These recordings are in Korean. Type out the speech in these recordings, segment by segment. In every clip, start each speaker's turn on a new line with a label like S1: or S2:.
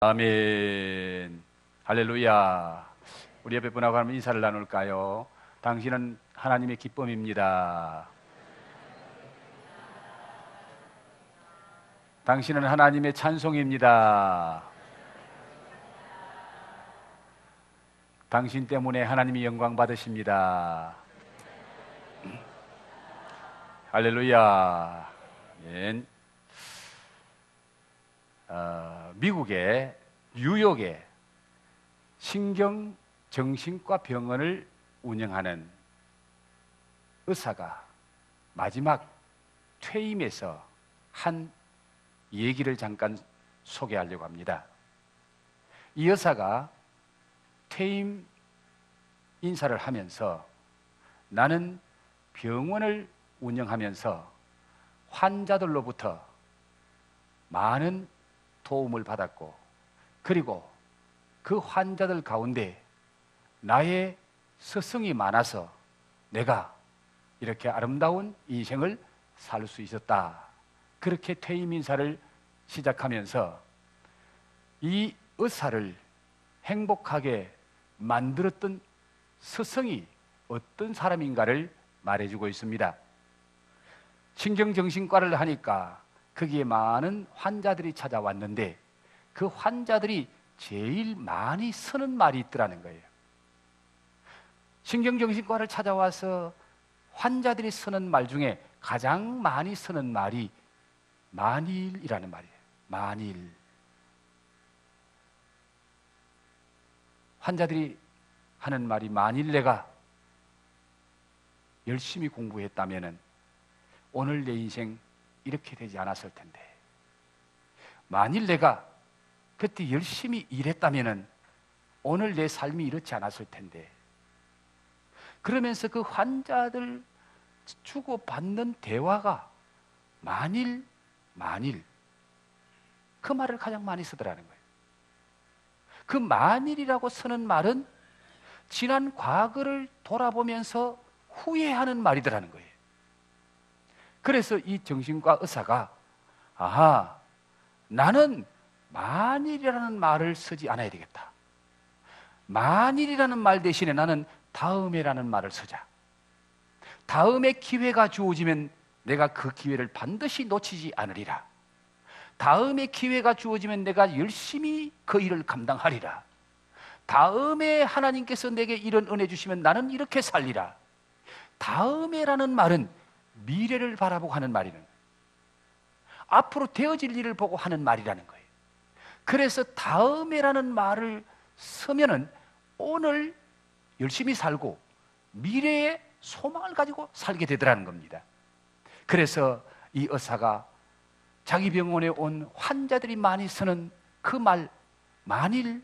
S1: 아멘. 할렐루야. 우리 옆에 분하고 한번 인사를 나눌까요? 당신은 하나님의 기쁨입니다. 당신은 하나님의 찬송입니다. 당신 때문에 하나님이 영광 받으십니다. 할렐루야. 아멘. 미국의 뉴욕에 신경정신과 병원을 운영하는 의사가 마지막 퇴임에서 한 얘기를 잠깐 소개하려고 합니다. 이 의사가 퇴임 인사를 하면서 나는 병원을 운영하면서 환자들로부터 많은 도움을 받았고, 그리고 그 환자들 가운데 나의 스승이 많아서 내가 이렇게 아름다운 인생을 살 수 있었다. 그렇게 퇴임 인사를 시작하면서 이 의사를 행복하게 만들었던 스승이 어떤 사람인가를 말해주고 있습니다. 신경정신과를 하니까 거기에 많은 환자들이 찾아왔는데 그 환자들이 제일 많이 쓰는 말이 있더라는 거예요. 신경정신과를 찾아와서 환자들이 쓰는 말 중에 가장 많이 쓰는 말이 만일이라는 말이에요. 만일. 환자들이 하는 말이 만일 내가 열심히 공부했다면 오늘 내 인생 이렇게 되지 않았을 텐데, 만일 내가 그때 열심히 일했다면 오늘 내 삶이 이렇지 않았을 텐데, 그러면서 그 환자들 주고받는 대화가 만일 그 말을 가장 많이 쓰더라는 거예요. 그 만일이라고 쓰는 말은 지난 과거를 돌아보면서 후회하는 말이더라는 거예요. 그래서 이 정신과 의사가 나는 만일이라는 말을 쓰지 않아야 되겠다. 만일이라는 말 대신에 나는 다음에라는 말을 쓰자. 다음에 기회가 주어지면 내가 그 기회를 반드시 놓치지 않으리라. 다음에 기회가 주어지면 내가 열심히 그 일을 감당하리라. 다음에 하나님께서 내게 이런 은혜 주시면 나는 이렇게 살리라. 다음에라는 말은 미래를 바라보고 하는 말이는 거예요. 앞으로 되어질 일을 보고 하는 말이라는 거예요. 그래서 다음에라는 말을 쓰면은 오늘 열심히 살고 미래의 소망을 가지고 살게 되더라는 겁니다. 그래서 이 의사가 자기 병원에 온 환자들이 많이 쓰는 그 말, 만일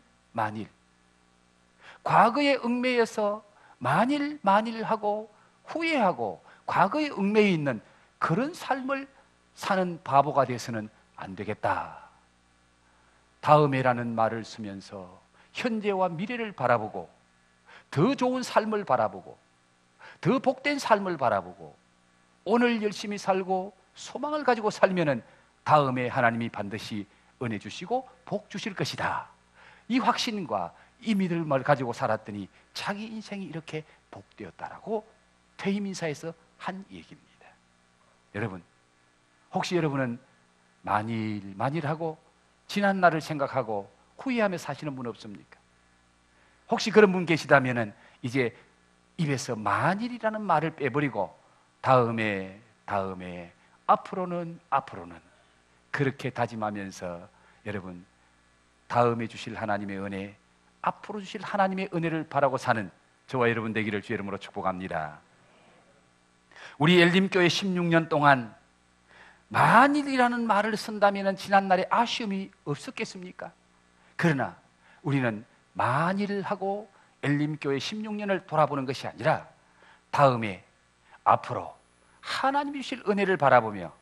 S1: 과거에 얽매여서 만일 하고 후회하고 과거에 얽매여 있는 그런 삶을 사는 바보가 돼서는 안 되겠다. 다음에라는 말을 쓰면서 현재와 미래를 바라보고 더 좋은 삶을 바라보고 더 복된 삶을 바라보고 오늘 열심히 살고 소망을 가지고 살면은 다음에 하나님이 반드시 은혜 주시고 복 주실 것이다. 이 확신과 이 믿음을 가지고 살았더니 자기 인생이 이렇게 복되었다라고 퇴임 인사에서 한 얘기입니다. 여러분, 혹시 여러분은 만일하고 지난 날을 생각하고 후회하며 사시는 분 없습니까? 혹시 그런 분 계시다면 이제 입에서 만일이라는 말을 빼버리고 다음에 앞으로는 그렇게 다짐하면서 여러분 다음에 주실 하나님의 은혜, 앞으로 주실 하나님의 은혜를 바라고 사는 저와 여러분 되기를 주의 이름으로 축복합니다. 우리 엘림교회 16년 동안 만일이라는 말을 쓴다면 지난날에 아쉬움이 없었겠습니까? 그러나 우리는 만일하고 엘림교회 16년을 돌아보는 것이 아니라 다음에 앞으로 하나님이 주실 은혜를 바라보며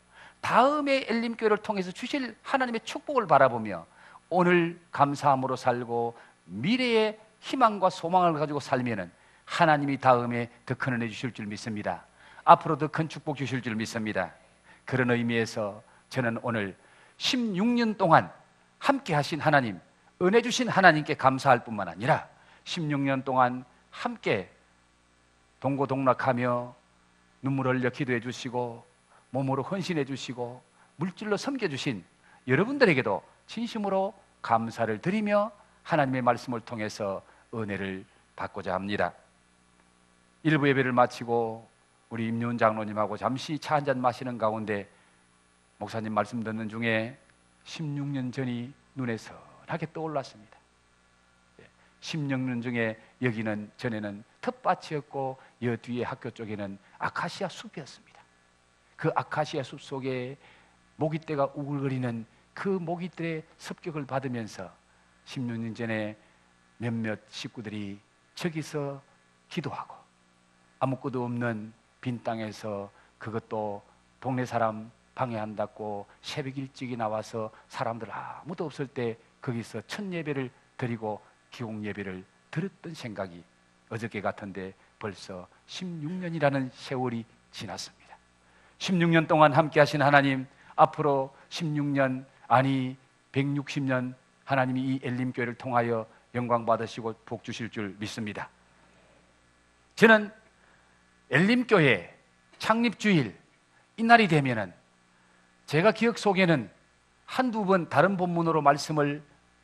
S1: 다음에 엘림교회를 통해서 주실 하나님의 축복을 바라보며 오늘 감사함으로 살고 미래의 희망과 소망을 가지고 살면은 하나님이 다음에 더 큰 은혜 주실 줄 믿습니다. 앞으로 더 큰 축복 주실 줄 믿습니다. 그런 의미에서 저는 오늘 16년 동안 함께 하신 하나님, 은혜 주신 하나님께 감사할 뿐만 아니라 16년 동안 함께 동고동락하며 눈물 흘려 기도해 주시고 몸으로 헌신해 주시고 물질로 섬겨 주신 여러분들에게도 진심으로 감사를 드리며 하나님의 말씀을 통해서 은혜를 받고자 합니다. 1부 예배를 마치고 우리 임윤 장로님하고 잠시 차 한잔 마시는 가운데 목사님 말씀 듣는 중에 16년 전이 눈에 선하게 떠올랐습니다. 16년 중에 여기는 전에는 텃밭이었고 여 뒤에 학교 쪽에는 아카시아 숲이었습니다. 그 아카시아 숲 속에 모기떼가 우글거리는 그 모기들의 습격을 받으면서 16년 전에 몇몇 식구들이 저기서 기도하고 아무것도 없는 빈 땅에서 그것도 동네 사람 방해한다고 새벽 일찍이 나와서 사람들 아무도 없을 때 거기서 첫 예배를 드리고 기공 예배를 드렸던 생각이 어저께 같은데 벌써 16년이라는 세월이 지났습니다. 16년 동안 함께 하신 하나님, 앞으로 16년 아니 160년 하나님이 이 엘림교회를 통하여 영광 받으시고 복 주실 줄 믿습니다. 저는 엘림교회 창립주일 이날이 되면은 제가 기억 속에는 한두 번 다른 본문으로 말씀을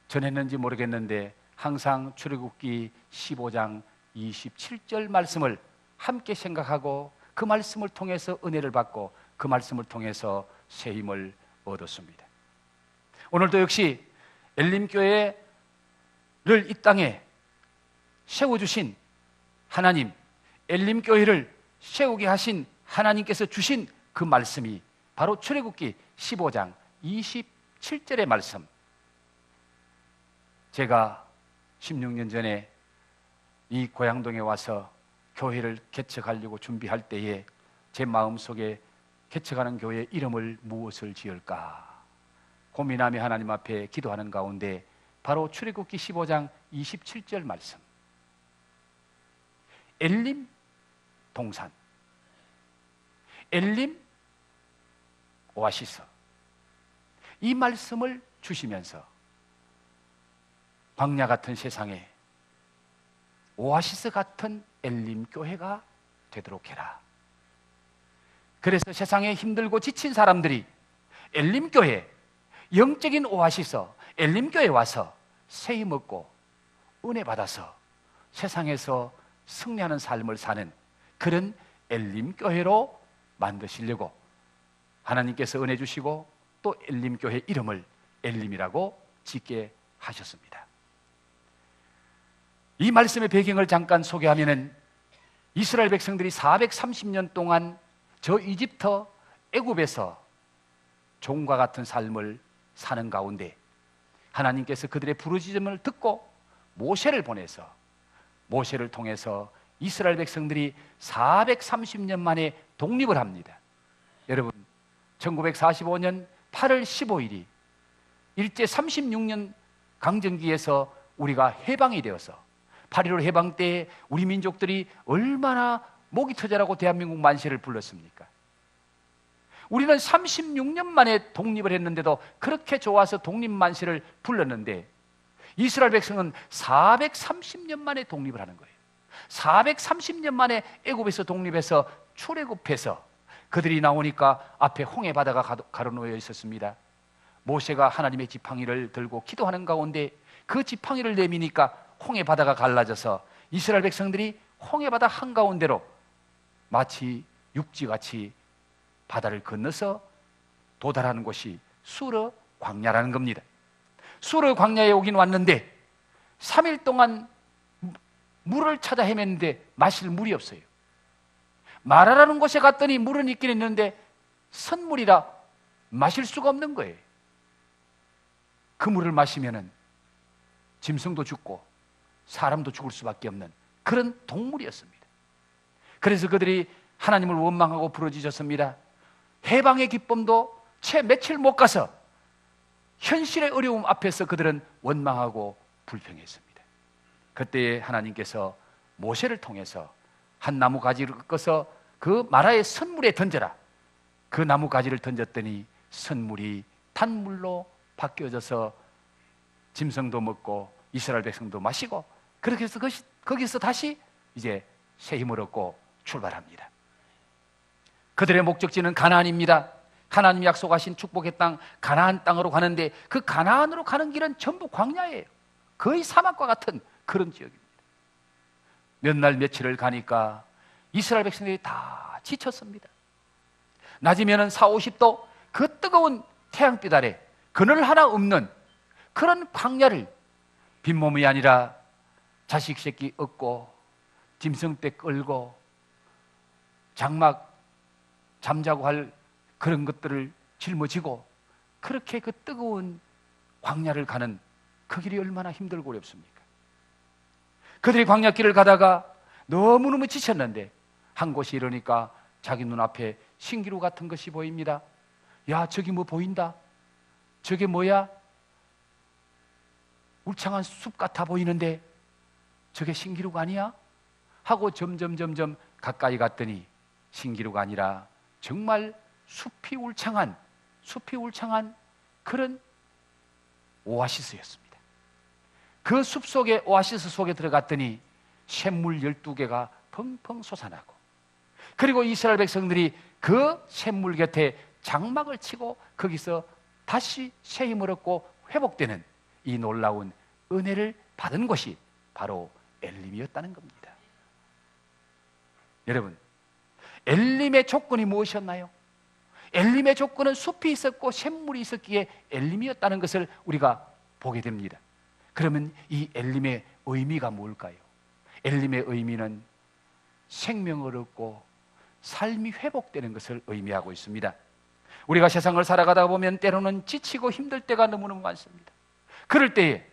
S1: 전했는지 모르겠는데 항상 출애굽기 15장 27절 말씀을 함께 생각하고 그 말씀을 통해서 은혜를 받고 그 말씀을 통해서 새 힘을 얻었습니다. 오늘도 역시 엘림교회를 이 땅에 세워주신 하나님, 엘림교회를 세우게 하신 하나님께서 주신 그 말씀이 바로 출애굽기 15장 27절의 말씀. 제가 16년 전에 이 고향동에 와서 교회를 개척하려고 준비할 때에 제 마음속에 개척하는 교회의 이름을 무엇을 지을까 고민하며 하나님 앞에 기도하는 가운데 바로 출애굽기 15장 27절 말씀, 엘림 동산, 엘림 오아시스, 이 말씀을 주시면서 광야 같은 세상에 오아시스 같은 엘림 교회가 되도록 해라. 그래서 세상에 힘들고 지친 사람들이 엘림 교회, 영적인 오아시스 엘림 교회에 와서 새 힘 얻고 은혜 받아서 세상에서 승리하는 삶을 사는 그런 엘림 교회로 만드시려고 하나님께서 은혜 주시고 또 엘림 교회 이름을 엘림이라고 짓게 하셨습니다. 이 말씀의 배경을 잠깐 소개하면은 이스라엘 백성들이 430년 동안 저 이집트 애굽에서 종과 같은 삶을 사는 가운데 하나님께서 그들의 부르짖음을 듣고 모세를 보내서 모세를 통해서 이스라엘 백성들이 430년 만에 독립을 합니다. 여러분, 1945년 8월 15일이 일제 36년 강점기에서 우리가 해방이 되어서 8.15 해방 때에 우리 민족들이 얼마나 목이 터져라고 대한민국 만세를 불렀습니까? 우리는 36년 만에 독립을 했는데도 그렇게 좋아서 독립 만세를 불렀는데 이스라엘 백성은 430년 만에 독립을 하는 거예요. 430년 만에 애굽에서 독립해서 출애굽해서 그들이 나오니까 앞에 홍해 바다가 가로놓여 있었습니다. 모세가 하나님의 지팡이를 들고 기도하는 가운데 그 지팡이를 내미니까 홍해 바다가 갈라져서 이스라엘 백성들이 홍해 바다 한가운데로 마치 육지같이 바다를 건너서 도달하는 곳이 수르 광야라는 겁니다. 수르 광야에 오긴 왔는데 3일 동안 물을 찾아 헤맸는데 마실 물이 없어요. 마라라는 곳에 갔더니 물은 있긴 있는데 선물이라 마실 수가 없는 거예요. 그 물을 마시면은 짐승도 죽고 사람도 죽을 수밖에 없는 그런 동물이었습니다. 그래서 그들이 하나님을 원망하고 부르짖었습니다. 해방의 기쁨도 채 며칠 못 가서 현실의 어려움 앞에서 그들은 원망하고 불평했습니다. 그때에 하나님께서 모세를 통해서 한 나무 가지를 꺾어서 그 마라의 선물에 던져라. 그 나무 가지를 던졌더니 선물이 단물로 바뀌어져서 짐승도 먹고 이스라엘 백성도 마시고, 그렇게 해서 거기서 다시 이제 새 힘을 얻고 출발합니다. 그들의 목적지는 가나안입니다. 하나님이 약속하신 축복의 땅 가나안 땅으로 가는데, 그 가나안으로 가는 길은 전부 광야예요. 거의 사막과 같은 그런 지역입니다. 몇 날 며칠을 가니까 이스라엘 백성들이 다 지쳤습니다. 낮이면 40, 50도 그 뜨거운 태양빛 아래 그늘 하나 없는 그런 광야를 빈몸이 아니라 자식 새끼 얻고 짐승떼 끌고 장막 잠자고 할 그런 것들을 짊어지고 그렇게 그 뜨거운 광야를 가는 그 길이 얼마나 힘들고 어렵습니까? 그들이 광야길을 가다가 너무너무 지쳤는데 한 곳이 이러니까 자기 눈앞에 신기루 같은 것이 보입니다. 야, 저기 뭐 보인다? 저게 뭐야? 울창한 숲 같아 보이는데 저게 신기루가 아니야? 하고 점점 가까이 갔더니 신기루가 아니라 정말 숲이 울창한 그런 오아시스였습니다. 그 숲속에, 오아시스 속에 들어갔더니 샘물 12개가 펑펑 솟아나고, 그리고 이스라엘 백성들이 그 샘물 곁에 장막을 치고 거기서 다시 새 힘을 얻고 회복되는 이 놀라운 은혜를 받은 것이 바로 엘림이었다는 겁니다. 여러분, 엘림의 조건이 무엇이었나요? 엘림의 조건은 숲이 있었고 샘물이 있었기에 엘림이었다는 것을 우리가 보게 됩니다. 그러면 이 엘림의 의미가 뭘까요? 엘림의 의미는 생명을 얻고 삶이 회복되는 것을 의미하고 있습니다. 우리가 세상을 살아가다 보면 때로는 지치고 힘들 때가 너무너무 많습니다. 그럴 때에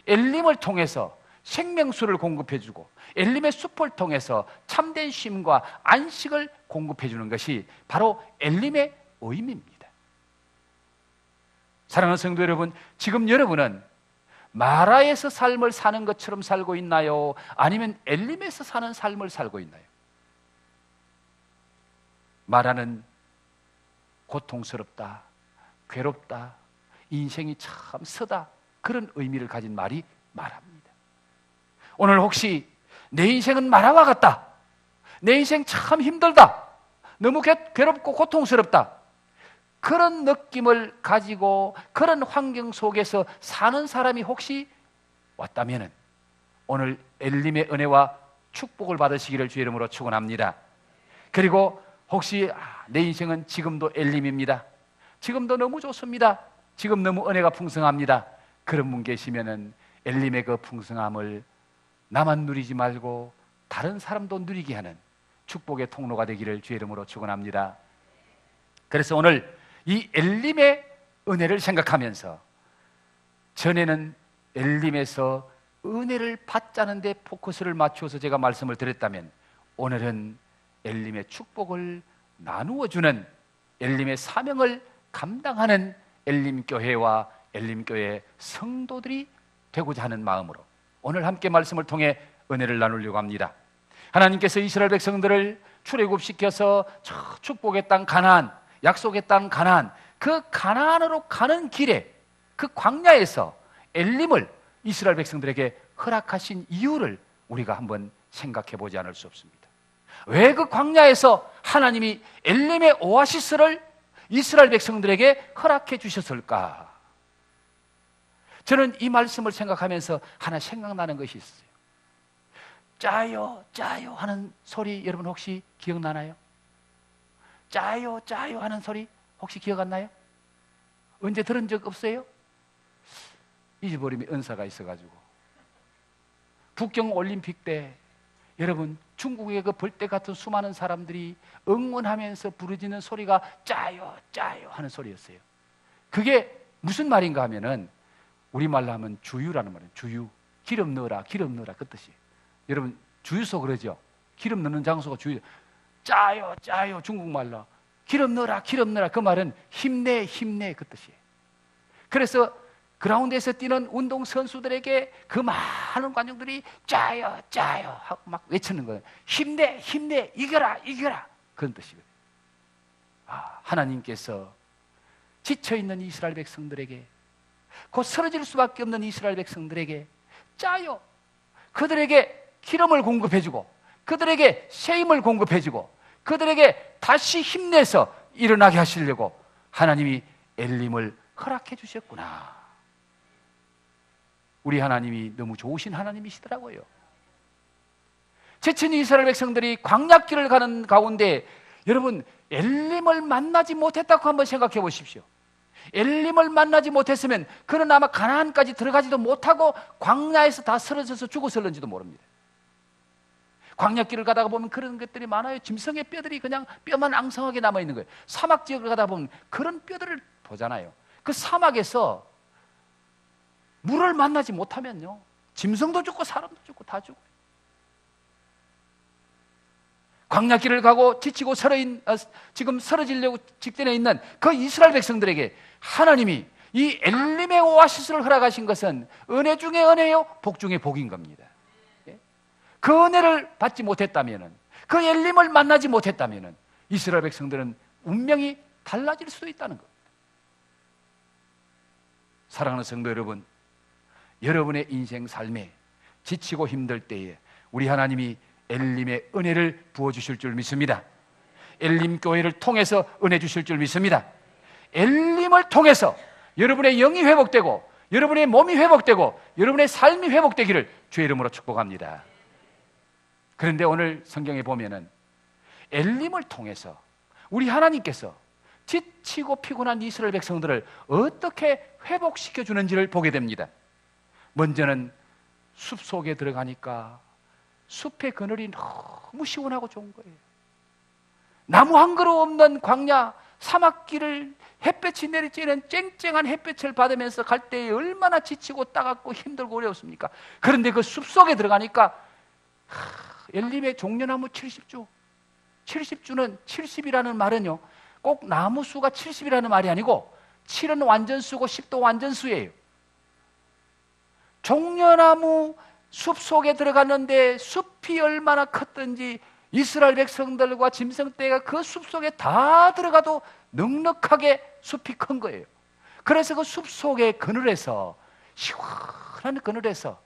S1: 엘림을 통해서 생명수를 공급해주고 엘림의 숲을 통해서 참된 쉼과 안식을 공급해주는 것이 바로 엘림의 의미입니다. 사랑하는 성도 여러분, 지금 여러분은 마라에서 삶을 사는 것처럼 살고 있나요? 아니면 엘림에서 사는 삶을 살고 있나요? 마라는 고통스럽다, 괴롭다, 인생이 참 쓰다, 그런 의미를 가진 말이 마라입니다. 오늘 혹시 내 인생은 마라와 같다, 내 인생 참 힘들다, 너무 괴롭고 고통스럽다, 그런 느낌을 가지고 그런 환경 속에서 사는 사람이 혹시 왔다면 오늘 엘림의 은혜와 축복을 받으시기를 주의 이름으로 축원합니다. 그리고 혹시 내 인생은 지금도 엘림입니다, 지금도 너무 좋습니다, 지금 너무 은혜가 풍성합니다, 그런 분 계시면은 엘림의 그 풍성함을 나만 누리지 말고 다른 사람도 누리게 하는 축복의 통로가 되기를 주의 이름으로 축원합니다. 그래서 오늘 이 엘림의 은혜를 생각하면서, 전에는 엘림에서 은혜를 받자는 데 포커스를 맞추어서 제가 말씀을 드렸다면, 오늘은 엘림의 축복을 나누어주는, 엘림의 사명을 감당하는 엘림교회와 엘림교회 성도들이 되고자 하는 마음으로 오늘 함께 말씀을 통해 은혜를 나누려고 합니다. 하나님께서 이스라엘 백성들을 출애굽시켜서 저 축복의 땅 가나안, 약속의 땅 가나안, 그 가나안으로 가는 길에 그 광야에서 엘림을 이스라엘 백성들에게 허락하신 이유를 우리가 한번 생각해 보지 않을 수 없습니다. 왜 그 광야에서 하나님이 엘림의 오아시스를 이스라엘 백성들에게 허락해 주셨을까? 저는 이 말씀을 생각하면서 하나 생각나는 것이 있어요. 짜요 짜요 하는 소리 여러분 혹시 기억나나요? 짜요 짜요 하는 소리 혹시 기억 안 나요? 언제 들은 적 없어요? 잊어버림의 은사가 있어가지고, 북경 올림픽 때 여러분 중국의 그 벌떼 같은 수많은 사람들이 응원하면서 부르짖는 소리가 짜요 짜요 하는 소리였어요. 그게 무슨 말인가 하면은 우리말로 하면 주유라는 말이에요. 주유, 기름 넣어라 기름 넣어라, 그 뜻이에요. 여러분 주유소 그러죠? 기름 넣는 장소가 주유. 짜요 짜요 중국말로 기름 넣어라 기름 넣어라, 그 말은 힘내 힘내, 그 뜻이에요. 그래서 그라운드에서 뛰는 운동선수들에게 그 많은 관중들이 짜요 짜요 하고 막 외치는 거예요. 힘내 힘내, 이겨라 이겨라, 그런 뜻이거든요. 하나님께서 지쳐있는 이스라엘 백성들에게 곧 쓰러질 수밖에 없는 이스라엘 백성들에게 짜요. 그들에게 기름을 공급해주고, 그들에게 새 힘을 공급해주고, 그들에게 다시 힘내서 일어나게 하시려고 하나님이 엘림을 허락해 주셨구나. 우리 하나님이 너무 좋으신 하나님이시더라고요. 지친 이스라엘 백성들이 광야길을 가는 가운데 여러분, 엘림을 만나지 못했다고 한번 생각해 보십시오. 엘림을 만나지 못했으면 그는 아마 가나안까지 들어가지도 못하고 광야에서 다 쓰러져서 죽었을는지도 모릅니다. 광야길을 가다가 보면 그런 것들이 많아요. 짐승의 뼈들이 그냥 뼈만 앙상하게 남아있는 거예요. 사막 지역을 가다 보면 그런 뼈들을 보잖아요. 그 사막에서 물을 만나지 못하면요, 짐승도 죽고 사람도 죽고 다 죽어요. 광야길을 가고 지치고 지금 쓰러지려고 직전에 있는 그 이스라엘 백성들에게 하나님이 이 엘림의 오아시스를 허락하신 것은 은혜 중에 은혜요, 복 중에 복인 겁니다. 그 은혜를 받지 못했다면, 그 엘림을 만나지 못했다면 이스라엘 백성들은 운명이 달라질 수도 있다는 겁니다. 사랑하는 성도 여러분, 여러분의 인생 삶에 지치고 힘들 때에 우리 하나님이 엘림의 은혜를 부어주실 줄 믿습니다. 엘림 교회를 통해서 은혜 주실 줄 믿습니다. 엘림을 통해서 여러분의 영이 회복되고, 여러분의 몸이 회복되고, 여러분의 삶이 회복되기를 주의 이름으로 축복합니다. 그런데 오늘 성경에 보면은 엘림을 통해서 우리 하나님께서 지치고 피곤한 이스라엘 백성들을 어떻게 회복시켜 주는지를 보게 됩니다. 먼저는 숲속에 들어가니까 숲의 그늘이 너무 시원하고 좋은 거예요. 나무 한 그루 없는 광야 사막길을 햇볕이 내리쬐는 쨍쨍한 햇볕을 받으면서 갈 때에 얼마나 지치고 따갑고 힘들고 어려웠습니까? 그런데 그 숲속에 들어가니까 엘림의 종려나무 70주, 70주는 70이라는 말은요, 꼭 나무수가 70이라는 말이 아니고 7은 완전수고 10도 완전수예요. 종려나무 숲속에 들어갔는데 숲이 얼마나 컸던지 이스라엘 백성들과 짐승떼가 그 숲속에 다 들어가도 넉넉하게 숲이 큰 거예요. 그래서 그 숲속의 그늘에서, 시원한 그늘에서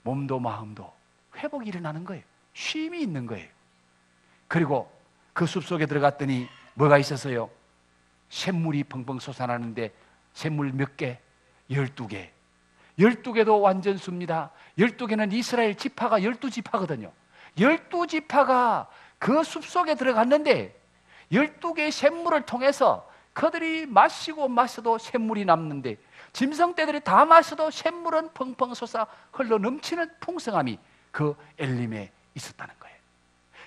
S1: 몸도 마음도 회복이 일어나는 거예요. 쉼이 있는 거예요. 그리고 그 숲속에 들어갔더니 뭐가 있었어요? 샘물이 펑펑 솟아나는데 샘물 몇 개? 12개. 12개도 완전수입니다. 12개는 이스라엘 지파가 12지파거든요. 12지파가 그 숲속에 들어갔는데 12개의 샘물을 통해서 그들이 마시고 마셔도 샘물이 남는데, 짐승떼들이 다 마셔도 샘물은 펑펑 솟아 흘러 넘치는 풍성함이 그 엘림에 있었다는 거예요.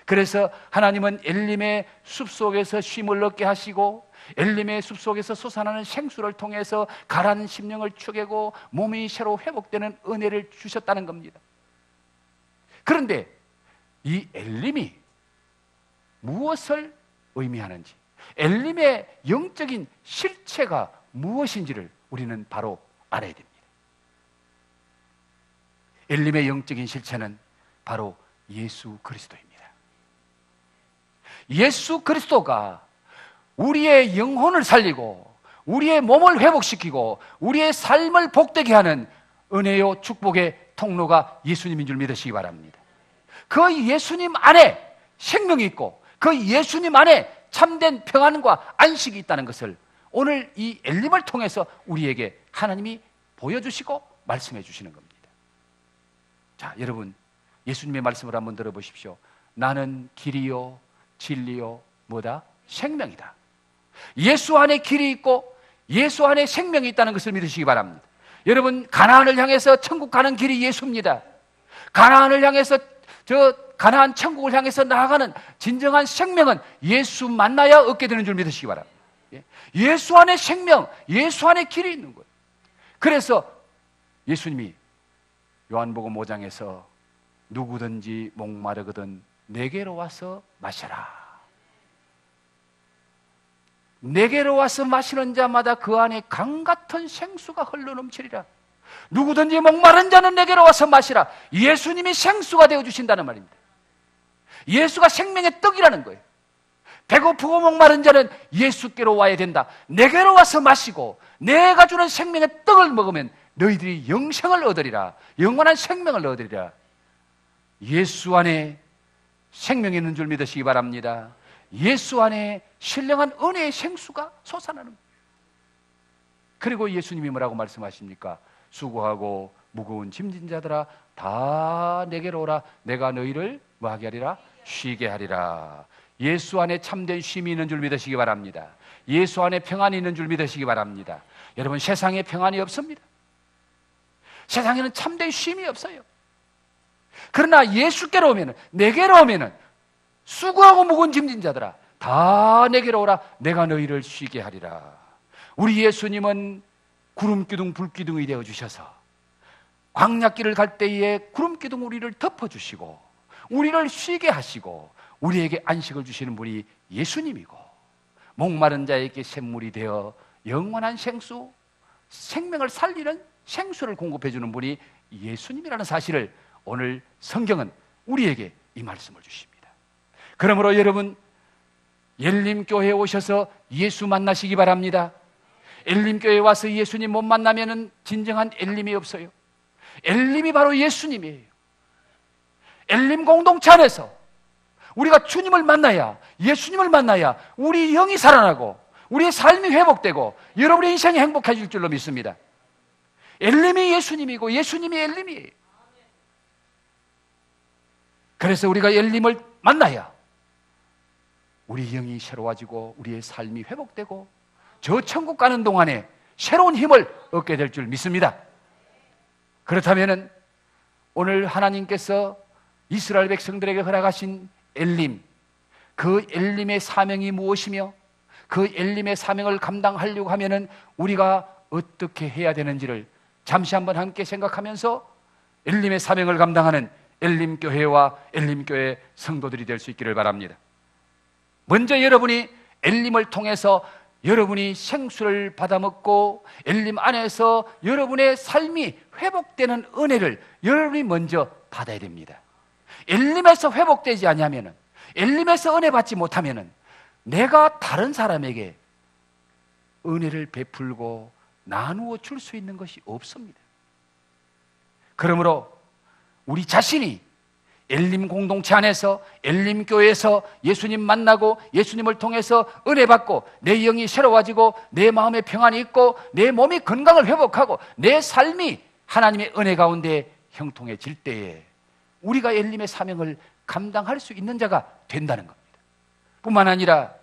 S1: 그래서 하나님은 엘림의 숲속에서 쉼을 얻게 하시고, 엘림의 숲속에서 솟아나는 생수를 통해서 가라앉은 심령을 축이고 몸이 새로 회복되는 은혜를 주셨다는 겁니다. 그런데 이 엘림이 무엇을 의미하는지, 엘림의 영적인 실체가 무엇인지를 우리는 바로 알아야 됩니다. 엘림의 영적인 실체는 바로 예수 그리스도입니다. 예수 그리스도가 우리의 영혼을 살리고 우리의 몸을 회복시키고 우리의 삶을 복되게 하는 은혜요 축복의 통로가 예수님인 줄 믿으시기 바랍니다. 그 예수님 안에 생명이 있고 그 예수님 안에 참된 평안과 안식이 있다는 것을 오늘 이 엘림을 통해서 우리에게 하나님이 보여주시고 말씀해 주시는 겁니다. 자, 여러분, 예수님의 말씀을 한번 들어보십시오. 나는 길이요 진리요 뭐다? 생명이다. 예수 안에 길이 있고 예수 안에 생명이 있다는 것을 믿으시기 바랍니다. 여러분, 가나안을 향해서 천국 가는 길이 예수입니다. 가나안을 향해서 가나안 천국을 향해서 나아가는 진정한 생명은 예수 만나야 얻게 되는 줄 믿으시기 바랍니다. 예수 안에 생명, 예수 안에 길이 있는 거예요. 그래서 예수님이 요한복음 5장에서 누구든지 목마르거든 내게로 와서 마셔라. 내게로 와서 마시는 자마다 그 안에 강같은 생수가 흘러넘치리라. 누구든지 목마른 자는 내게로 와서 마시라. 예수님이 생수가 되어주신다는 말입니다. 예수가 생명의 떡이라는 거예요. 배고프고 목마른 자는 예수께로 와야 된다. 내게로 와서 마시고 내가 주는 생명의 떡을 먹으면 너희들이 영생을 얻으리라. 영원한 생명을 얻으리라. 예수 안에 생명이 있는 줄 믿으시기 바랍니다. 예수 안에 신령한 은혜의 생수가 솟아나는 거예요. 그리고 예수님이 뭐라고 말씀하십니까? 수고하고 무거운 짐진 자들아 다 내게로 오라. 내가 너희를 뭐하게 하리라? 쉬게 하리라. 예수 안에 참된 쉼이 있는 줄 믿으시기 바랍니다. 예수 안에 평안이 있는 줄 믿으시기 바랍니다. 여러분, 세상에 평안이 없습니다. 세상에는 참된 쉼이 없어요. 그러나 예수께로 오면은, 내게로 오면은 수고하고 무거운 짐진 자들아 다 내게로 오라. 내가 너희를 쉬게 하리라. 우리 예수님은 구름기둥 불기둥이 되어 주셔서 광야길을 갈 때에 구름기둥 우리를 덮어주시고 우리를 쉬게 하시고 우리에게 안식을 주시는 분이 예수님이고, 목마른 자에게 샘물이 되어 영원한 생수, 생명을 살리는 생수를 공급해 주는 분이 예수님이라는 사실을 오늘 성경은 우리에게 이 말씀을 주십니다. 그러므로 여러분, 엘림교회에 오셔서 예수 만나시기 바랍니다. 엘림교회에 와서 예수님 못 만나면 진정한 엘림이 없어요. 엘림이 바로 예수님이에요. 엘림 공동체 안에서 우리가 주님을 만나야, 예수님을 만나야 우리 영이 살아나고 우리의 삶이 회복되고 여러분의 인생이 행복해질 줄로 믿습니다. 엘림이 예수님이고 예수님이 엘림이에요. 그래서 우리가 엘림을 만나야 우리 영이 새로워지고 우리의 삶이 회복되고 저 천국 가는 동안에 새로운 힘을 얻게 될 줄 믿습니다. 그렇다면 오늘 하나님께서 이스라엘 백성들에게 허락하신 엘림, 그 엘림의 사명이 무엇이며 그 엘림의 사명을 감당하려고 하면은 우리가 어떻게 해야 되는지를 잠시 한번 함께 생각하면서 엘림의 사명을 감당하는 엘림교회와 엘림교회 성도들이 될 수 있기를 바랍니다. 먼저 여러분이 엘림을 통해서 여러분이 생수를 받아먹고 엘림 안에서 여러분의 삶이 회복되는 은혜를 여러분이 먼저 받아야 됩니다. 엘림에서 회복되지 않으면, 엘림에서 은혜 받지 못하면 내가 다른 사람에게 은혜를 베풀고 나누어 줄 수 있는 것이 없습니다. 그러므로 우리 자신이 엘림 공동체 안에서, 엘림 교회에서 예수님 만나고 예수님을 통해서 은혜 받고 내 영이 새로워지고 내 마음에 평안이 있고 내 몸이 건강을 회복하고 내 삶이 하나님의 은혜 가운데 형통해질 때에 우리가 엘림의 사명을 감당할 수 있는 자가 된다는 겁니다. 뿐만 아니라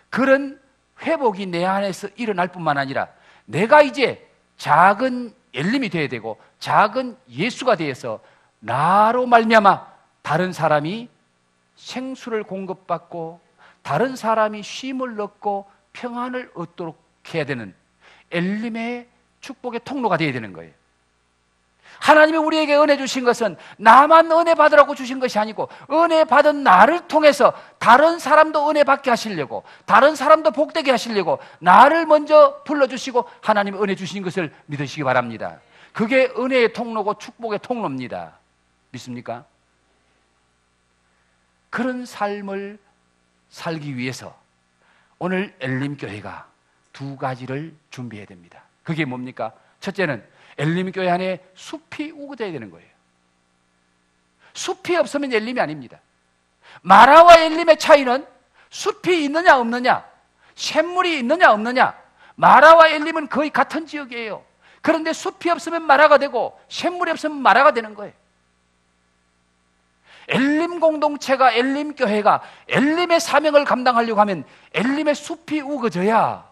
S1: 그런 회복이 내 안에서 일어날 뿐만 아니라 내가 이제 작은 엘림이 되어야 되고 작은 예수가 되어서 나로 말미암아 다른 사람이 생수를 공급받고 다른 사람이 쉼을 얻고 평안을 얻도록 해야 되는 엘림의 축복의 통로가 되어야 되는 거예요. 하나님이 우리에게 은혜 주신 것은 나만 은혜 받으라고 주신 것이 아니고 은혜 받은 나를 통해서 다른 사람도 은혜 받게 하시려고, 다른 사람도 복되게 하시려고 나를 먼저 불러주시고 하나님이 은혜 주신 것을 믿으시기 바랍니다. 그게 은혜의 통로고 축복의 통로입니다. 믿습니까? 그런 삶을 살기 위해서 오늘 엘림교회가 두 가지를 준비해야 됩니다. 그게 뭡니까? 첫째는 엘림교회 안에 숲이 우거져야 되는 거예요. 숲이 없으면 엘림이 아닙니다. 마라와 엘림의 차이는 숲이 있느냐 없느냐, 샘물이 있느냐 없느냐. 마라와 엘림은 거의 같은 지역이에요. 그런데 숲이 없으면 마라가 되고 샘물이 없으면 마라가 되는 거예요. 엘림 공동체가, 엘림 교회가 엘림의 사명을 감당하려고 하면 엘림의 숲이 우거져야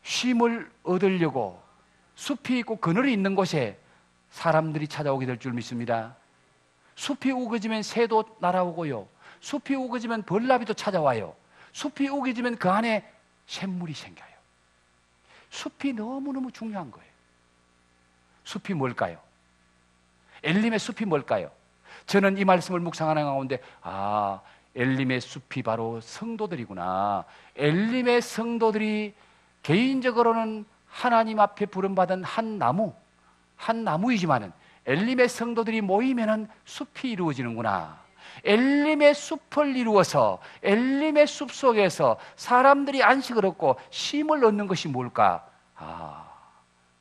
S1: 쉼을 얻으려고 숲이 있고 그늘이 있는 곳에 사람들이 찾아오게 될 줄 믿습니다. 숲이 우거지면 새도 날아오고요, 숲이 우거지면 벌나비도 찾아와요, 숲이 우거지면 그 안에 샘물이 생겨요. 숲이 너무너무 중요한 거예요. 숲이 뭘까요? 엘림의 숲이 뭘까요? 저는 이 말씀을 묵상하는 가운데 엘림의 숲이 바로 성도들이구나. 엘림의 성도들이 개인적으로는 하나님 앞에 부름받은 한 나무이지만은 엘림의 성도들이 모이면은 숲이 이루어지는구나. 엘림의 숲을 이루어서 엘림의 숲 속에서 사람들이 안식을 얻고 쉼을 얻는 것이 뭘까?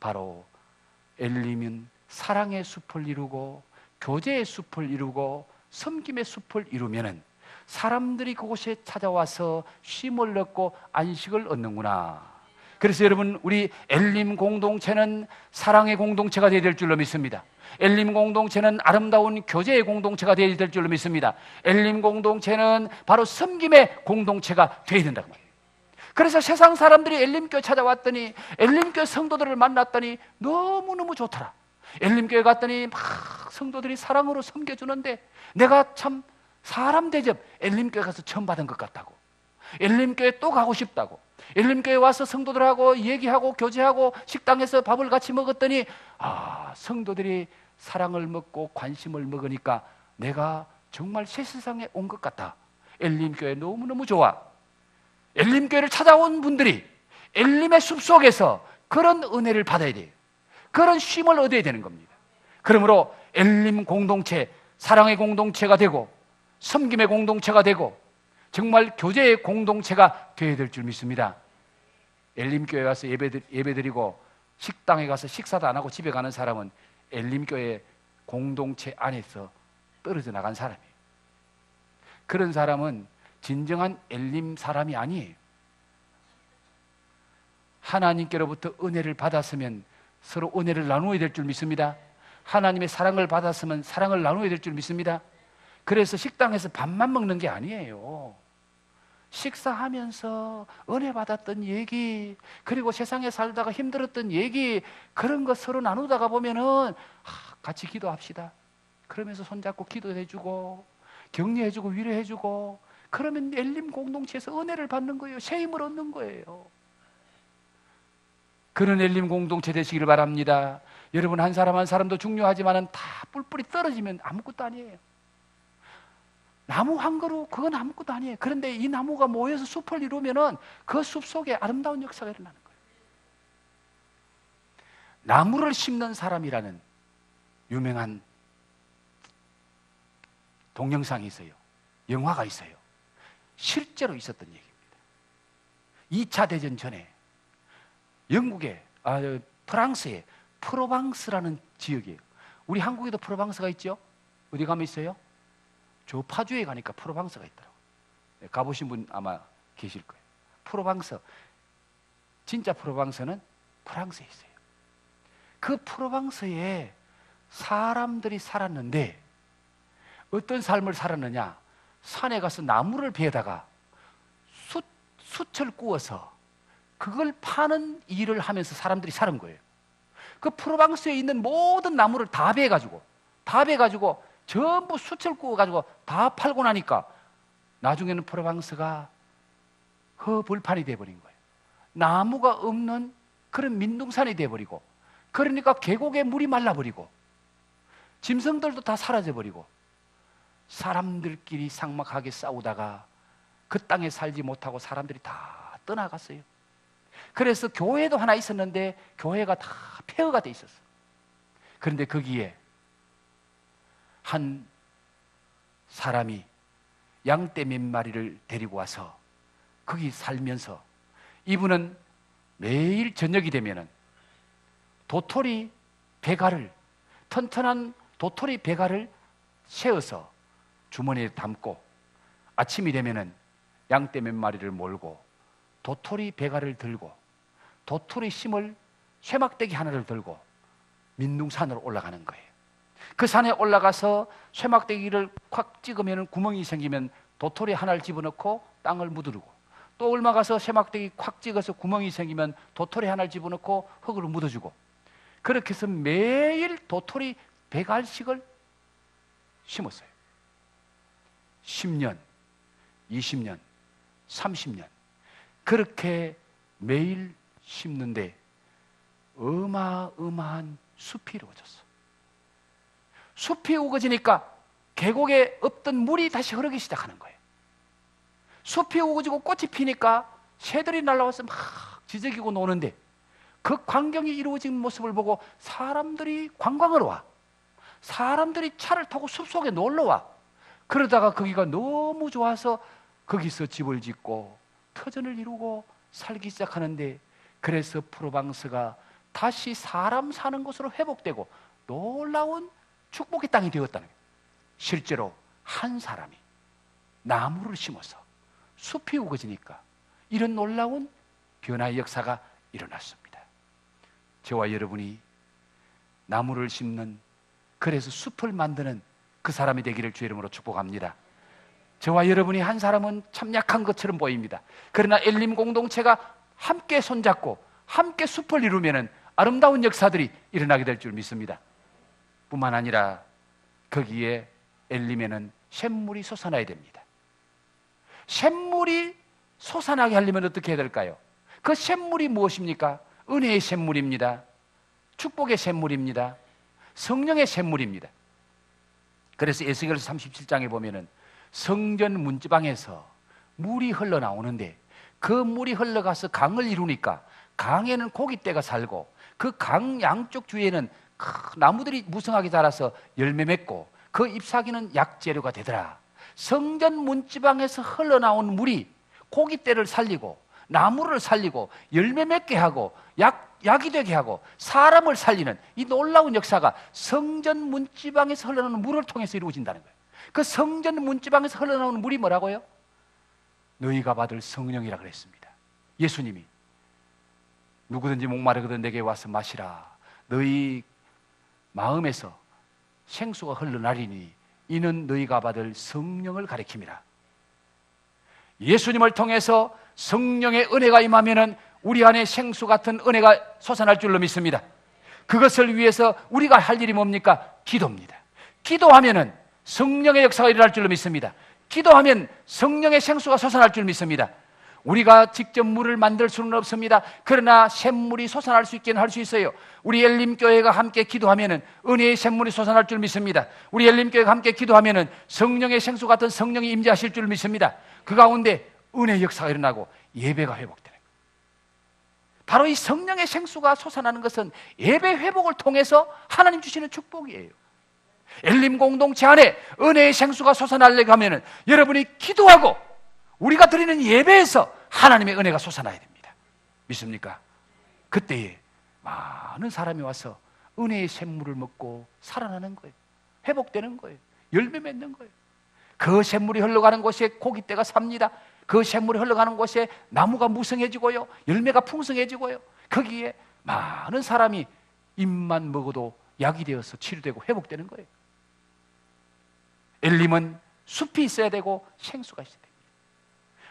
S1: 바로 엘림은 사랑의 숲을 이루고 교제의 숲을 이루고 섬김의 숲을 이루면은 사람들이 그곳에 찾아와서 쉼을 얻고 안식을 얻는구나. 그래서 여러분, 우리 엘림 공동체는 사랑의 공동체가 되어야 될 줄로 믿습니다. 엘림 공동체는 아름다운 교제의 공동체가 되어야 될 줄로 믿습니다. 엘림 공동체는 바로 섬김의 공동체가 되어야 된다고 말이에요. 그래서 세상 사람들이 엘림교회 찾아왔더니, 엘림교회 성도들을 만났더니 너무너무 좋더라. 엘림교회 갔더니 막 성도들이 사랑으로 섬겨주는데 내가 참 사람 대접 엘림교회 가서 처음 받은 것 같다고, 엘림교회 또 가고 싶다고, 엘림교회 와서 성도들하고 얘기하고 교제하고 식당에서 밥을 같이 먹었더니 성도들이 사랑을 먹고 관심을 먹으니까 내가 정말 새 세상에 온 것 같다. 엘림교회 너무너무 좋아. 엘림교회를 찾아온 분들이 엘림의 숲속에서 그런 은혜를 받아야 돼요. 그런 쉼을 얻어야 되는 겁니다. 그러므로 엘림 공동체, 사랑의 공동체가 되고 섬김의 공동체가 되고 정말 교제의 공동체가 되어야 될 줄 믿습니다. 엘림교회 가서 예배드리고 식당에 가서 식사도 안 하고 집에 가는 사람은 엘림교회 공동체 안에서 떨어져 나간 사람이에요. 그런 사람은 진정한 엘림 사람이 아니에요. 하나님께로부터 은혜를 받았으면 서로 은혜를 나누어야 될 줄 믿습니다. 하나님의 사랑을 받았으면 사랑을 나누어야 될 줄 믿습니다. 그래서 식당에서 밥만 먹는 게 아니에요. 식사하면서 은혜 받았던 얘기, 그리고 세상에 살다가 힘들었던 얘기, 그런 거 서로 나누다가 보면은 같이 기도합시다. 그러면서 손잡고 기도해주고 격려해주고 위로해주고, 그러면 엘림 공동체에서 은혜를 받는 거예요. 새 힘을 얻는 거예요. 그런 엘림 공동체 되시기를 바랍니다. 여러분, 한 사람 한 사람도 중요하지만 다 뿔뿔이 떨어지면 아무것도 아니에요. 나무 한 그루, 그건 아무것도 아니에요. 그런데 이 나무가 모여서 숲을 이루면은 그 숲 속에 아름다운 역사가 일어나는 거예요. 나무를 심는 사람이라는 유명한 동영상이 있어요. 영화가 있어요. 실제로 있었던 얘기입니다. 2차 대전 전에 영국의, 프랑스의 프로방스라는 지역이에요. 우리 한국에도 프로방스가 있죠? 어디 가면 있어요? 저 파주에 가니까 프로방스가 있더라고요. 가보신 분 아마 계실 거예요. 프로방스, 진짜 프로방스는 프랑스에 있어요. 그 프로방스에 사람들이 살았는데 어떤 삶을 살았느냐? 산에 가서 나무를 베다가 숯을 구워서 그걸 파는 일을 하면서 사람들이 사는 거예요. 그 프로방스에 있는 모든 나무를 다 베가지고 전부 숯을 구워가지고 다 팔고 나니까 나중에는 프로방스가 허벌판이 돼버린 거예요. 나무가 없는 그런 민둥산이 돼버리고, 그러니까 계곡에 물이 말라버리고 짐승들도 다 사라져버리고 사람들끼리 삭막하게 싸우다가 그 땅에 살지 못하고 사람들이 다 떠나갔어요. 그래서 교회도 하나 있었는데 교회가 다 폐허가 돼 있었어요. 그런데 거기에 한 사람이 양떼 몇 마리를 데리고 와서 거기 살면서 이분은 매일 저녁이 되면은 도토리 배갈을, 튼튼한 도토리 배갈을 세워서 주머니에 담고 아침이 되면은 양떼 몇 마리를 몰고 도토리 배갈을 들고 도토리 심을 쇠막대기 하나를 들고 민둥산으로 올라가는 거예요. 그 산에 올라가서 쇠막대기를 콱 찍으면 구멍이 생기면 도토리 하나를 집어넣고 땅을 묻어두고, 또 얼마 가서 쇠막대기 콱 찍어서 구멍이 생기면 도토리 하나를 집어넣고 흙을 묻어주고, 그렇게 해서 매일 도토리 배갈씩을 심었어요. 10년, 20년, 30년 그렇게 매일 심는데 어마어마한 숲이 이루어졌어. 숲이 우거지니까 계곡에 없던 물이 다시 흐르기 시작하는 거예요. 숲이 우거지고 꽃이 피니까 새들이 날아와서 막 지저귀고 노는데 그 광경이 이루어진 모습을 보고 사람들이 관광을 와. 사람들이 차를 타고 숲속에 놀러 와. 그러다가 거기가 너무 좋아서 거기서 집을 짓고 터전을 이루고 살기 시작하는데 그래서 프로방스가 다시 사람 사는 곳으로 회복되고 놀라운 축복의 땅이 되었다는 거예요. 실제로 한 사람이 나무를 심어서 숲이 우거지니까 이런 놀라운 변화의 역사가 일어났습니다. 저와 여러분이 나무를 심는, 그래서 숲을 만드는 그 사람이 되기를 주의 이름으로 축복합니다. 저와 여러분이 한 사람은 참 약한 것처럼 보입니다. 그러나 엘림 공동체가 함께 손잡고 함께 숲을 이루면 아름다운 역사들이 일어나게 될 줄 믿습니다. 뿐만 아니라 거기에 엘림에는 샘물이 솟아나야 됩니다. 샘물이 솟아나게 하려면 어떻게 해야 될까요? 그 샘물이 무엇입니까? 은혜의 샘물입니다. 축복의 샘물입니다. 성령의 샘물입니다. 그래서 에스겔서 37장에 보면은 성전 문지방에서 물이 흘러나오는데 그 물이 흘러가서 강을 이루니까 강에는 고깃대가 살고 그 강 양쪽 주위에는 나무들이 무성하게 자라서 열매 맺고 그 잎사귀는 약재료가 되더라. 성전 문지방에서 흘러나온 물이 고깃대를 살리고 나무를 살리고 열매 맺게 하고 약이 되게 하고 사람을 살리는 이 놀라운 역사가 성전 문지방에서 흘러나오는 물을 통해서 이루어진다는 거예요. 그 성전 문지방에서 흘러나오는 물이 뭐라고요? 너희가 받을 성령이라 그랬습니다. 예수님이 누구든지 목마르거든 내게 와서 마시라. 너희 마음에서 생수가 흘러나리니 이는 너희가 받을 성령을 가리킴이라. 예수님을 통해서 성령의 은혜가 임하면은 우리 안에 생수 같은 은혜가 솟아날 줄로 믿습니다. 그것을 위해서 우리가 할 일이 뭡니까? 기도입니다. 기도하면은 성령의 역사가 일어날 줄로 믿습니다. 기도하면 성령의 생수가 솟아날 줄 믿습니다. 우리가 직접 물을 만들 수는 없습니다. 그러나 샘물이 솟아날 수 있게는 할 수 있어요. 우리 엘림교회가 함께 기도하면은 은혜의 샘물이 솟아날 줄 믿습니다. 우리 엘림교회가 함께 기도하면은 성령의 생수 같은 성령이 임재하실 줄 믿습니다. 그 가운데 은혜의 역사가 일어나고 예배가 회복되는 거예요. 바로 이 성령의 생수가 솟아나는 것은 예배 회복을 통해서 하나님 주시는 축복이에요. 엘림 공동체 안에 은혜의 생수가 솟아나려고 하면은 여러분이 기도하고 우리가 드리는 예배에서 하나님의 은혜가 솟아나야 됩니다. 믿습니까? 그때에 많은 사람이 와서 은혜의 샘물을 먹고 살아나는 거예요. 회복되는 거예요. 열매 맺는 거예요. 그 샘물이 흘러가는 곳에 고깃대가 삽니다. 그 샘물이 흘러가는 곳에 나무가 무성해지고요, 열매가 풍성해지고요, 거기에 많은 사람이 잎만 먹어도 약이 되어서 치료되고 회복되는 거예요. 엘림은 숲이 있어야 되고 생수가 있어야 됩니다.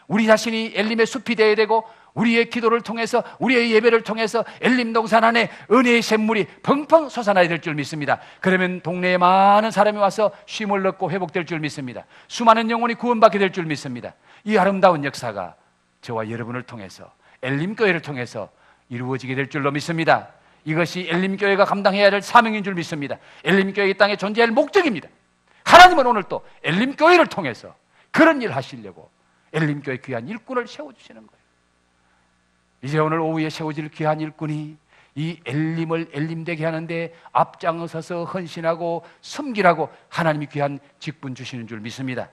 S1: 우리 자신이 엘림의 숲이 되어야 되고 우리의 기도를 통해서, 우리의 예배를 통해서 엘림 동산 안에 은혜의 샘물이 펑펑 솟아나야 될 줄 믿습니다. 그러면 동네에 많은 사람이 와서 쉼을 얻고 회복될 줄 믿습니다. 수많은 영혼이 구원받게 될 줄 믿습니다. 이 아름다운 역사가 저와 여러분을 통해서, 엘림교회를 통해서 이루어지게 될 줄로 믿습니다. 이것이 엘림교회가 감당해야 할 사명인 줄 믿습니다. 엘림교회 이 땅에 존재할 목적입니다. 하나님은 오늘 또 엘림교회를 통해서 그런 일 하시려고 엘림교회 귀한 일꾼을 세워주시는 거예요. 이제 오늘 오후에 세워질 귀한 일꾼이 이 엘림을 엘림되게 하는데 앞장서서 헌신하고 섬기라고 하나님이 귀한 직분 주시는 줄 믿습니다.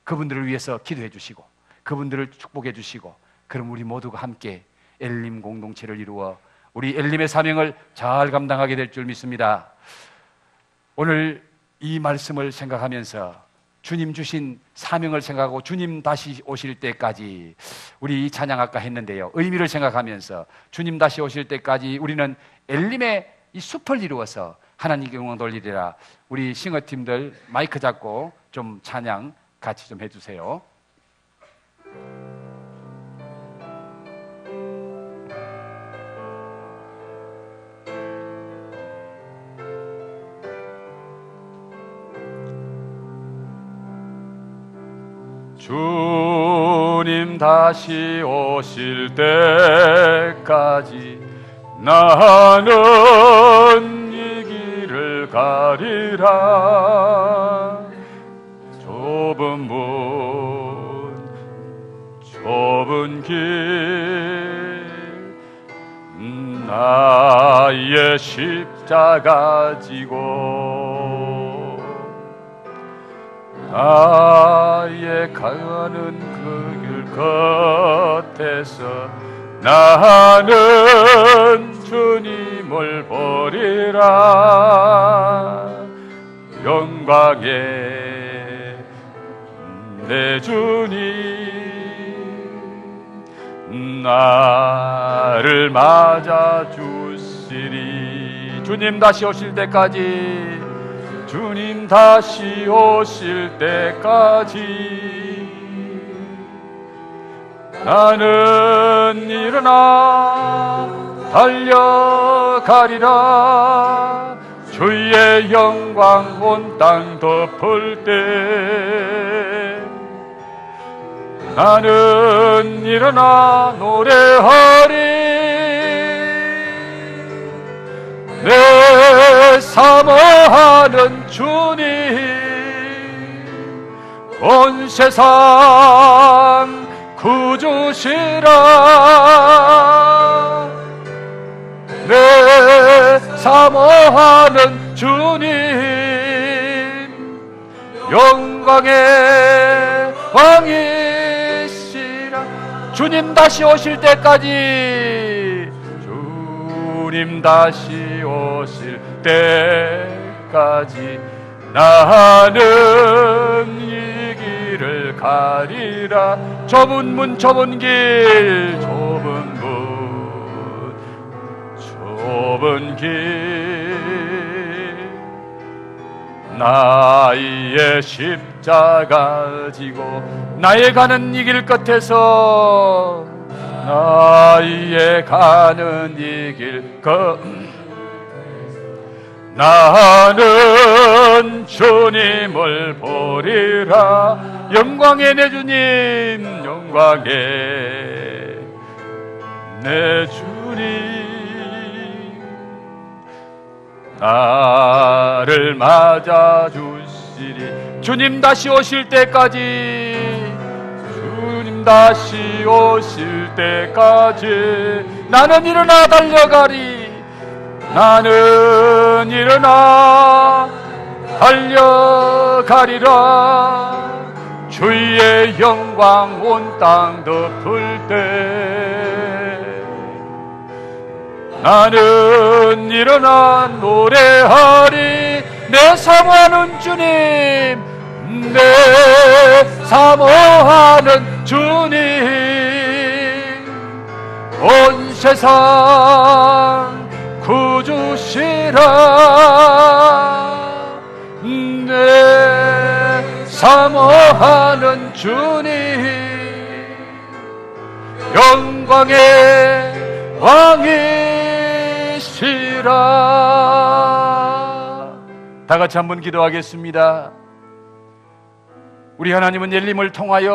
S1: 그분들을 위해서 기도해 주시고 그분들을 축복해 주시고, 그럼 우리 모두가 함께 엘림 공동체를 이루어 우리 엘림의 사명을 잘 감당하게 될 줄 믿습니다. 오늘 이 말씀을 생각하면서 주님 주신 사명을 생각하고 주님 다시 오실 때까지, 우리 찬양 아까 했는데요, 의미를 생각하면서 주님 다시 오실 때까지 우리는 엘림의 이 숲을 이루어서 하나님께 영광 돌리리라. 우리 싱어팀들 마이크 잡고 좀 찬양 같이 좀 해주세요. 주님 다시 오실 때까지 나는 이 길을 가리라. 좁은 문 좁은 길 나의 십자가 지고 나의 가는 그 길 겉에서
S2: 나는 주님을 보리라. 영광의 내 주님 나를 맞아 주시리. 주님 다시 오실 때까지, 주님 다시 오실 때까지 나는 일어나 달려가리라. 주의 영광 온 땅 덮을 때 나는 일어나 노래하리. 내 사모하는 주님 온 세상 구주시라. 내 사모하는 주님 영광의 왕이시라. 주님 다시 오실 때까지, 주님 다시 오실 때까지 나는 이 길을 가리라. 좁은 문 좁은 길, 좁은 문 좁은 길, 나의 십자가 지고 나의 가는 이 길 끝에서, 나의 가는 이 길 끝 나는 주님을 보리라. 영광의 내 주님, 영광의 내 주님 나를 맞아 주시리. 주님 다시 오실 때까지, 주님 다시 오실 때까지 나는 일어나 달려가리. 나는 일어나 달려가리라. 주의 영광 온 땅 덮을 때 나는 일어나 노래하리. 내 사모하는 주님, 내 사모하는 주님 온 세상 구주시라. 내 사모하는 주님 영광의 왕이시라. 다 같이 한번 기도하겠습니다. 우리 하나님은 예림을 통하여